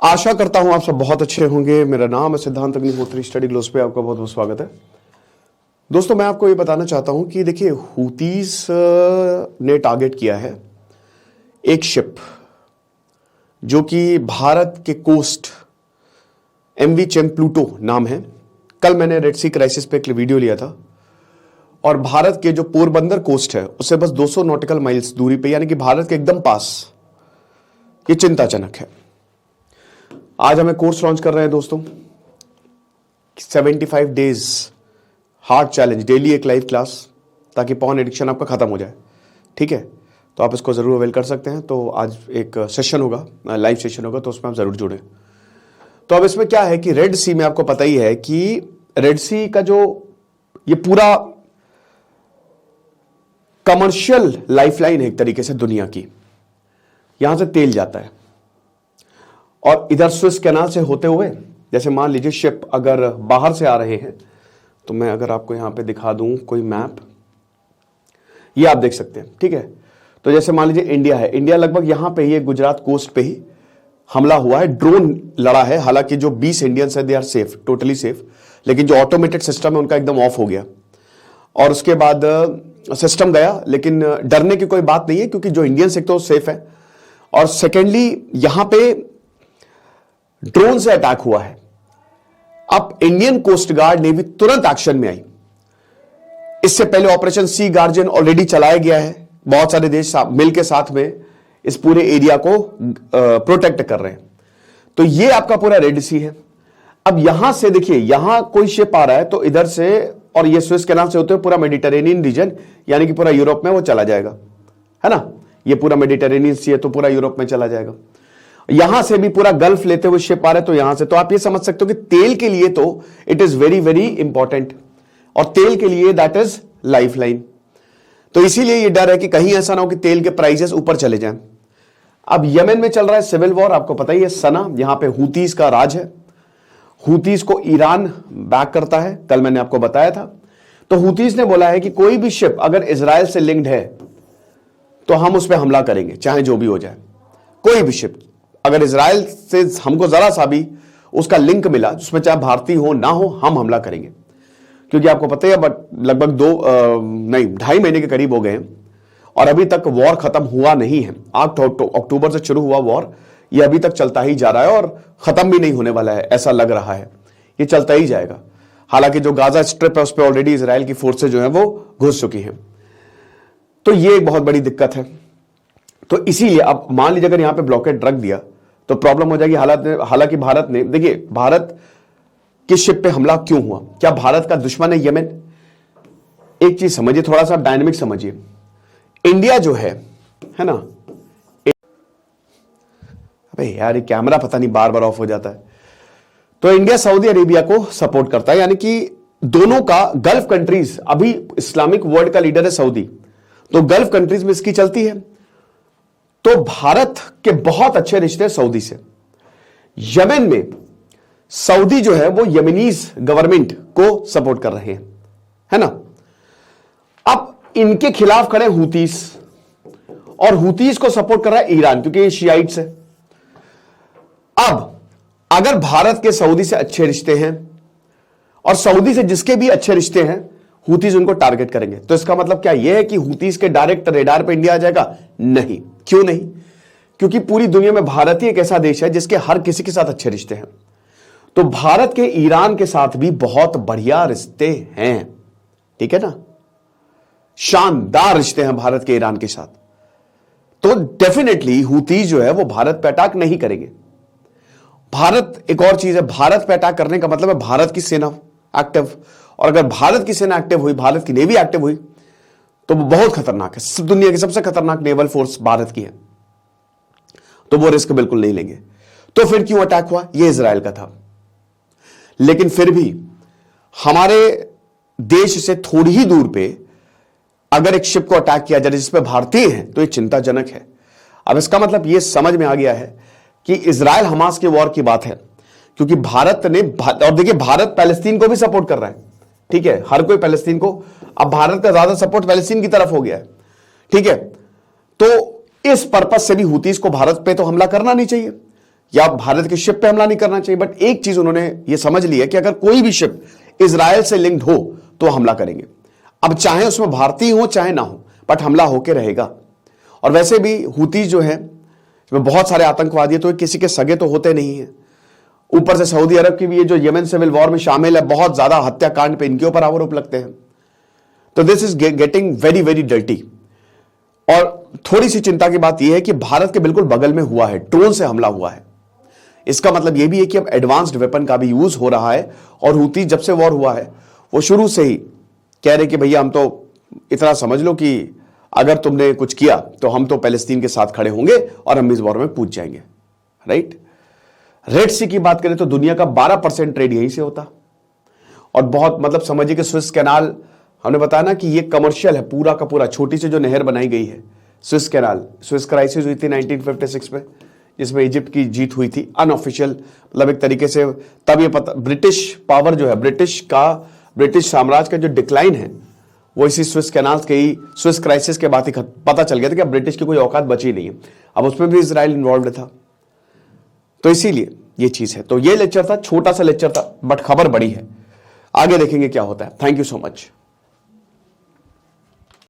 आशा करता हूं आप सब बहुत अच्छे होंगे। मेरा नाम है सिद्धांत अग्निहोत्री। स्टडी ग्लोस पे आपका बहुत बहुत स्वागत है। दोस्तों, मैं आपको ये बताना चाहता हूं कि देखिए, हूतीज ने टारगेट किया है एक शिप जो कि भारत के कोस्ट, एमवी चैम्प्लूटो नाम है। कल मैंने रेड सी क्राइसिस पे एक वीडियो लिया था और भारत के जो पोरबंदर कोस्ट है उससे बस 200 नॉटिकल माइल्स दूरी पे, यानी कि भारत के एकदम पास, ये चिंताजनक है। आज हमें कोर्स लॉन्च कर रहे हैं दोस्तों, 75 डेज हार्ड चैलेंज, डेली एक लाइव क्लास, ताकि पॉर्न एडिक्शन आपका खत्म हो जाए। ठीक है, तो आप इसको जरूर अवेल कर सकते हैं। तो आज एक सेशन होगा, लाइव सेशन होगा, तो उसमें आप जरूर जुड़े। तो अब इसमें क्या है कि रेड सी में आपको पता ही है कि रेड सी का जो ये पूरा कमर्शियल लाइफलाइन है एक तरीके से दुनिया की, यहां से तेल जाता है और इधर स्विस कैनाल से होते हुए, जैसे मान लीजिए शिप अगर बाहर से आ रहे हैं, तो मैं अगर आपको यहां पे दिखा दूं कोई मैप, ये आप देख सकते हैं। ठीक है, तो जैसे मान लीजिए इंडिया है, इंडिया लगभग यहां पे, ये गुजरात कोस्ट पे ही हमला हुआ है, ड्रोन लड़ा है। हालांकि जो 20 इंडियंस है they are safe, totally safe, लेकिन जो ऑटोमेटेड सिस्टम है उनका एकदम ऑफ हो गया और उसके बाद सिस्टम गया। लेकिन डरने की कोई बात नहीं है, क्योंकि जो इंडियंस एक तो सेफ है, और सेकेंडली यहां पे ड्रोन से अटैक हुआ है। अब इंडियन कोस्ट गार्ड ने भी तुरंत एक्शन में आई। इससे पहले ऑपरेशन सी गार्जियन ऑलरेडी चलाया गया है, बहुत सारे देश मिलकर साथ में इस पूरे एरिया को प्रोटेक्ट कर रहे हैं। तो ये आपका पूरा रेड सी है। अब यहां से देखिए, यहां कोई शिप आ रहा है तो इधर से, और ये स्विस कैनाल से होते हुए पूरा मेडिटेरेनियन रीजन, यानी कि पूरा यूरोप में वो चला जाएगा, है ना। ये पूरा मेडिटेरेनियन सी है तो पूरा यूरोप में चला जाएगा। यहां से भी पूरा गल्फ लेते हुए शिप आ रहे, तो यहां से, तो आप ये समझ सकते हो कि तेल के लिए तो it is very very important, और तेल के लिए दैट इज लाइफ लाइन। तो इसीलिए ये डर है कि कहीं ऐसा ना हो कि तेल के प्राइसेस ऊपर चले जाएं। अब यमन में चल रहा है सिविल वॉर, आपको पता ही है, सना, यहां पे हूतीज का राज है। हूतीज को ईरान बैक करता है, कल मैंने आपको बताया था। तो हूतीज ने बोला है कि कोई भी शिप अगर इजराइल से लिंक्ड है तो हम उस पर हमला करेंगे, चाहे जो भी हो जाए। कोई भी शिप अगर इजराइल से हमको जरा सा भी उसका लिंक मिला, जिसमें चाहे भारतीय हो ना हो, हम हमला करेंगे। क्योंकि आपको पता है, बट लगभग 2.5 महीने के करीब हो गए हैं और अभी तक वॉर खत्म हुआ नहीं है। अक्टूबर से शुरू हुआ वॉर, ये अभी तक चलता ही जा रहा है और खत्म भी नहीं होने वाला है, ऐसा लग रहा है। ये चलता ही जाएगा। हालांकि जो गाजा स्ट्रिप है उस पर ऑलरेडी इजराइल की फोर्सेज जो है वो घुस चुकी हैं। तो ये एक बहुत बड़ी दिक्कत है। तो इसीलिए अब मान लीजिए अगर यहां पे ब्लॉकेड रख दिया तो प्रॉब्लम हो जाएगी। हालांकि भारत ने, देखिए, भारत की शिप पे हमला क्यों हुआ? क्या भारत का दुश्मन है यमन? एक चीज समझिए, थोड़ा सा डायनेमिक समझिए। इंडिया जो है ना, अबे यार ये कैमरा पता नहीं बार बार ऑफ हो जाता है। तो इंडिया सऊदी अरेबिया को सपोर्ट करता है, यानी कि दोनों का, गल्फ कंट्रीज, अभी इस्लामिक वर्ल्ड का लीडर है सऊदी, तो गल्फ कंट्रीज में इसकी चलती है। तो भारत के बहुत अच्छे रिश्ते सऊदी से। यमन में सऊदी जो है वो यमनीज गवर्नमेंट को सपोर्ट कर रहे हैं, है ना। अब इनके खिलाफ खड़े हूतीस, और हूतीस को सपोर्ट कर रहा है ईरान, क्योंकि ये शियाइट्स है। अब अगर भारत के सऊदी से अच्छे रिश्ते हैं और सऊदी से जिसके भी अच्छे रिश्ते हैं, हूतीज उनको टारगेट करेंगे। तो इसका मतलब क्या यह है कि हूतीज के डायरेक्ट रेडार पे इंडिया आ जाएगा? नहीं। क्यों नहीं? क्योंकि पूरी दुनिया में भारत ही एक ऐसा देश है जिसके हर किसी के साथ अच्छे रिश्ते हैं। तो भारत के ईरान के साथ भी बहुत बढ़िया रिश्ते हैं, ठीक है ना, शानदार रिश्ते हैं भारत के ईरान के साथ। तो डेफिनेटली हूतीज जो है वो भारत पे अटैक नहीं करेंगे। भारत, एक और चीज है, भारत पे अटैक करने का मतलब है भारत की सेना एक्टिव, और अगर भारत की सेना एक्टिव हुई, भारत की नेवी एक्टिव हुई, तो वो बहुत खतरनाक है। दुनिया की सबसे खतरनाक नेवल फोर्स भारत की है, तो वो रिस्क बिल्कुल नहीं लेंगे। तो फिर क्यों अटैक हुआ? ये इजराइल का था। लेकिन फिर भी हमारे देश से थोड़ी ही दूर पे अगर एक शिप को अटैक किया जाए जिसपे भारतीय हैं, तो ये चिंताजनक है। अब इसका मतलब ये समझ में आ गया है कि इजराइल हमास के वॉर की बात है, क्योंकि भारत ने, और देखिए भारत पैलेस्तीन को भी सपोर्ट कर रहा है, ठीक है, हर कोई पैलेस्तीन को, अब भारत का ज्यादा सपोर्ट पैलेस्तीन की तरफ हो गया है, ठीक है। तो इस पर्पस से भी हूतीस को भारत पे तो हमला करना नहीं चाहिए। या भारत के शिप पे हमला नहीं करना चाहिए, बट एक चीज उन्होंने ये समझ लिया कि अगर कोई भी शिप इजराइल से लिंक्ड हो तो हमला करेंगे। अब चाहे उसमें भारतीय हो चाहे ना हो, बट हमला होके रहेगा। और वैसे भी हुती जो है इसमें बहुत सारे आतंकवादी है, तो किसी के सगे तो होते नहीं है। ऊपर से सऊदी अरब की भी ये जो यमन सिविल वॉर में शामिल है, बहुत ज्यादा हत्याकांड पे इनके ऊपर आरोप लगते हैं। तो this is getting very very dirty. और थोड़ी सी चिंता की बात यह है कि भारत के बिल्कुल बगल में हुआ है, ड्रोन से हमला हुआ है। इसका मतलब यह भी है कि अब एडवांस्ड वेपन का भी यूज हो रहा है। और हुती जब से वॉर हुआ है वो शुरू से ही कह रहे कि भैया हम तो इतना समझ लो कि अगर तुमने कुछ किया तो हम तो पैलेस्तीन के साथ खड़े होंगे और हम इस वॉर में कूद जाएंगे, राइट। रेड सी की बात करें तो दुनिया का 12% ट्रेड यहीं से होता। और बहुत मतलब समझिए कि स्विस कैनाल, हमने बताया ना कि ये कमर्शियल है पूरा का पूरा। छोटी सी जो नहर बनाई गई है स्विस कैनाल, स्विस क्राइसिस हुई थी 1956 में, जिसमें इजिप्ट की जीत हुई थी अनऑफिशियल, मतलब एक तरीके से तब ये पता ब्रिटिश पावर जो है, ब्रिटिश साम्राज्य का जो डिक्लाइन है वो इसी स्विस कैनाल के ही, स्विस क्राइसिस के बाद ही पता चल गया था कि अब ब्रिटिश की कोई औकात बची नहीं है। अब उसमें भी इजराइल इन्वॉल्व था, तो इसीलिए ये चीज है। तो ये लेक्चर था, छोटा सा लेक्चर था, बट खबर बड़ी है। आगे देखेंगे क्या होता है। Thank you so much.